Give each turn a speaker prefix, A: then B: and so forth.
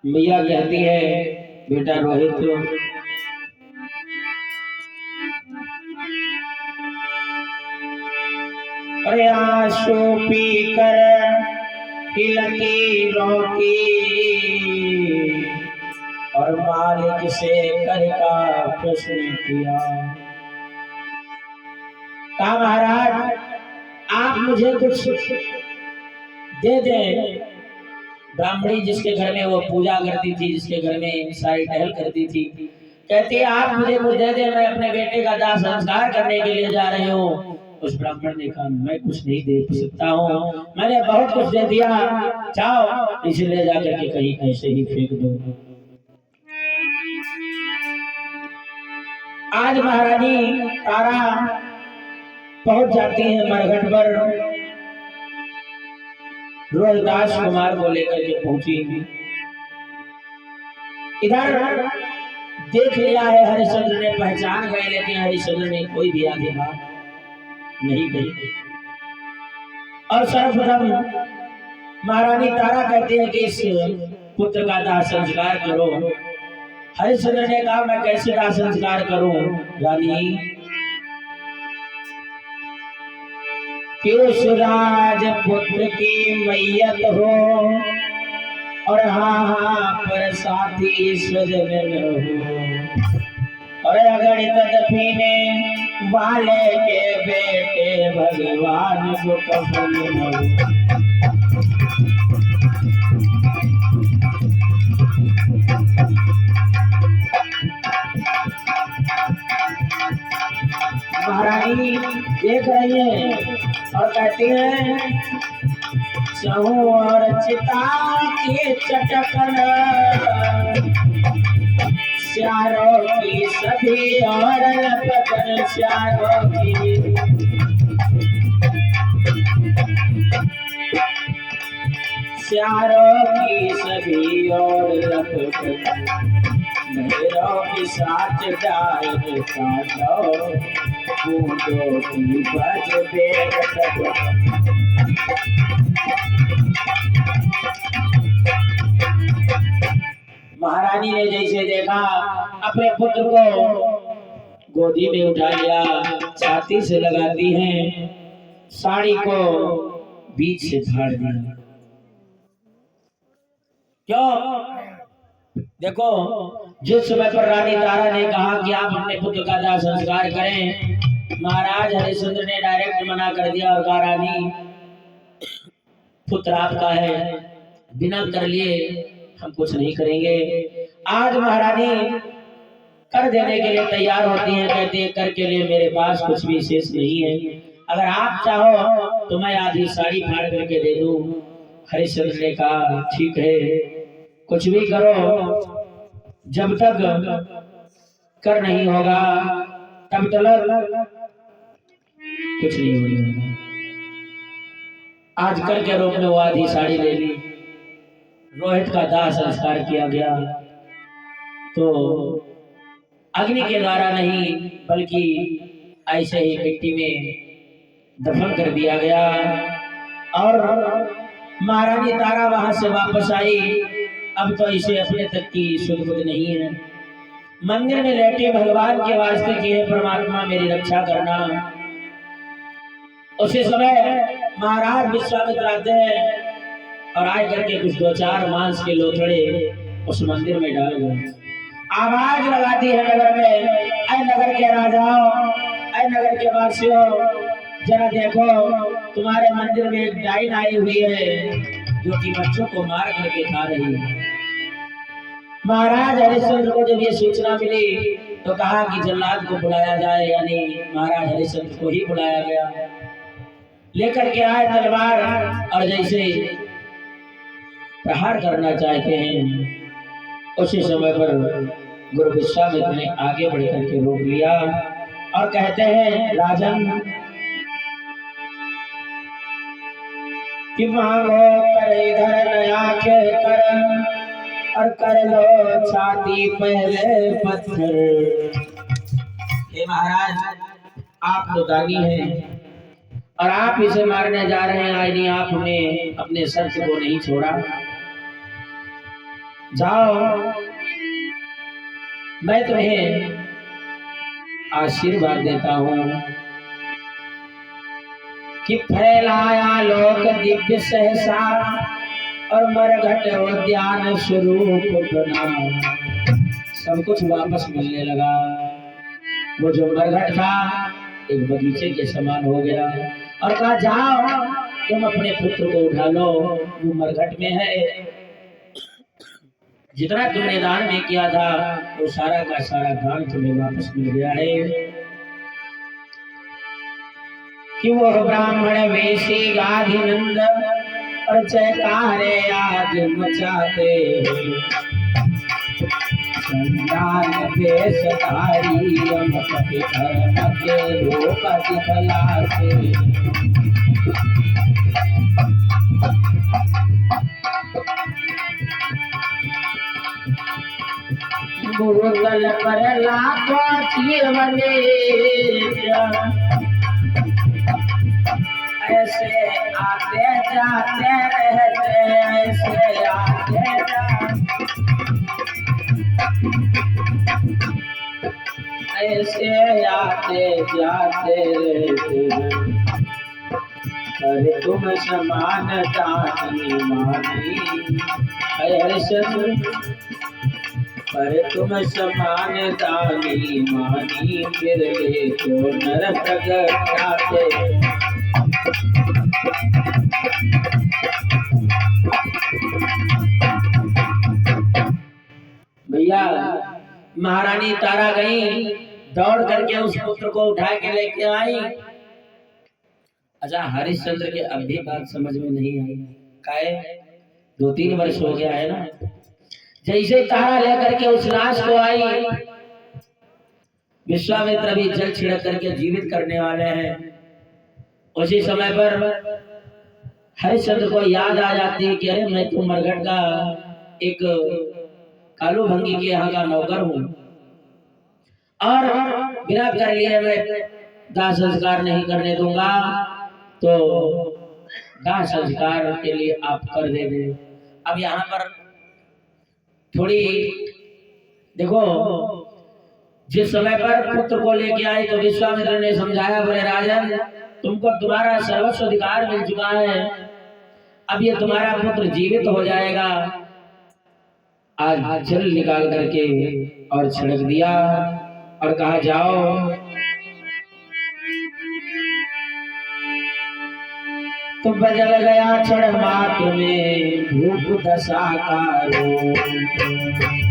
A: मैया कहती है बेटा रोहित, अरे आंसू पी कर लकीरों की और मालिक से कर का प्रश्न किया। कहा महाराज आप मुझे कुछ दे दें। ब्राह्मणी जिसके घर में वो पूजा करती थी, जिसके घर में सारी टहल करती थी, कहती है आप मुझे कुछ दे दें, मैं अपने बेटे का दाह संस्कार करने के लिए जा रही हूँ। उस ब्राह्मण ने कहा मैं कुछ नहीं दे सकता हूँ, मैंने बहुत कुछ दे दिया, जाओ इसे ले जाकर के कहीं ऐसे ही फेंक दो। आज महारानी तारा पहुंच जाती है मरघट पर, रोहिदास कुमार को लेकर के पहुंची। इधर देख लिया है हरिश्चंद्र ने, पहचान गए, लेकिन हरिश्चंद्र ने कोई भी आगे बात नहीं कही। और सर्वप्रथम महारानी तारा कहती है कि इस पुत्र का दाह संस्कार करो। हरिश्चंद्र ने कहा मैं कैसे दाह संस्कार करूं रानी, कि उस राजपुत्र की मैयत हो और हाँ पर साथी स्वजन हो, और अगर तदपीने वाले के बेटे भगवान को कफन हो। महारानी देख रही है और कहती है चहु और चिता के चटकन श्यारों की सभी और लपकन, श्यारों की सभी और लपकन, मेरों की साथ डाल काटो बूंदों की बज बेग तक। महारानी ने जैसे देखा अपने पुत्र को गोदी में उठा लिया, छाती से लगाती हैं, साड़ी को बीच से फाड़ दिया। क्यों? देखो जिस समय पर रानी तारा ने कहा कि आप अपने पुत्र का दाह संस्कार करें, महाराज हरिश्चंद्र ने डायरेक्ट मना कर दिया और कहा रानी पुत्र आपका है, बिना कर लिए हम कुछ नहीं करेंगे। आज महारानी कर देने के लिए तैयार होती हैं, कहती है कर के लिए मेरे पास कुछ भी शेष नहीं है, अगर आप चाहो तो मैं आधी साड़ी फाड़ करके दे दूं। हरिश्चंद्र ने कहा ठीक है कुछ भी करो, जब तक कर नहीं होगा तब तक कुछ नहीं होगा। आज कर के रूप में वो आधी साड़ी ले ली, रोहित का दाह संस्कार किया गया। तो अग्नि के द्वारा नहीं बल्कि ऐसे ही मिट्टी में दफन कर दिया गया। और महारानी तारा वहां से वापस आई। अब तो इसे अपने तक की सुध बुध नहीं है। मंदिर में लेटे भगवान के वास्ते कि हे परमात्मा मेरी रक्षा करना। उसी समय महाराज विश्वामित्र आते हैं और आए करके कुछ 2-4 मांस के लोथड़े उस मंदिर में डाल गए। आवाज लगाती है नगर में, ऐ नगर के राजाओं, ऐ नगर के वासियों, जरा देखो तुम्हारे मंदिर में एक डाइन आई हुई है जो कि बच्चों को मार करके खा रही है। महाराज हरिश्चंद्र को जब ये सूचना मिली तो कहा कि जल्लाद को बुलाया जाए, यानी महाराज हरिश्चंद्र को ही बुलाया गया। लेकर के आए तलवार और जैसे प्रहार करना चाहते हैं, उसी समय पर गुरु विश्वामित्र ने आगे बढ़ करके रोक लिया और कहते हैं राजन कि मांगो कर इधर नया के कर और कर लो छाती पहले पत्थर। हे महाराज आप तो दानी हैं और आप इसे मारने जा रहे हैं, यानी आपने अपने शर्त को नहीं छोड़ा। जाओ, मैं तुम्हें आशीर्वाद देता हूँ कि फैलाया लोक दिव्य सहसा और मरघट उद्यान स्वरूप बना। सब कुछ वापस मिलने लगा। वो जो मरघट था एक बगीचे के समान हो गया और कहा जाओ तुम अपने पुत्र को उठा लो, वो मरघट में है। जितना तुमने दान में किया था वो सारा का सारा दान तुम्हें वापस मिल गया है। कि वो ब्राह्मण वेशी गाधिनंद और जयकारे आज मचाते, संतान वेशधारी रमपति धर्म के रूप दिखलाते। भूतल पर लाखों जीवने ऐसे आते जाते रहते, ऐसे आते ऐसे आते जाते रहते। अरे तुम समान दानी मानी हरिश्चंद्र, पर तुम समान दानी मानी फिर ले तो नर प्रगटाते। भैया महारानी तारा गई, दौड़ करके उस पुत्र को उठा के लेके आई। अच्छा, हरिश्चंद्र के अब भी बात समझ में नहीं आई। काहे 2-3 वर्ष हो गया है ना। जैसे तारा लेकर के उस लाश को आई, विश्वामित्र भी जल छिड़क करके जीवित करने वाले हैं। उसी समय पर हरिश्चंद्र को याद आ जाती है कि अरे मैं तो मरघट का एक कालू भंगी के यहाँ का नौकर हूँ और बिना कर लिए मैं दाह संस्कार नहीं करने दूंगा, तो दाह संस्कार के लिए आप कर देंगे। अब यहाँ पर थोड़ी देखो, जिस समय पर पुत्र को लेके आए तो विश्वामित्र ने समझाया, बोले राजन तुमको तुम्हारा सर्वस्व अधिकार मिल चुका है, अब ये तुम्हारा पुत्र जीवित हो जाएगा। आज जल निकाल करके और छिड़क दिया और कहा जाओ तो बदल गया क्षण मात्र में भूप दशा का रूप।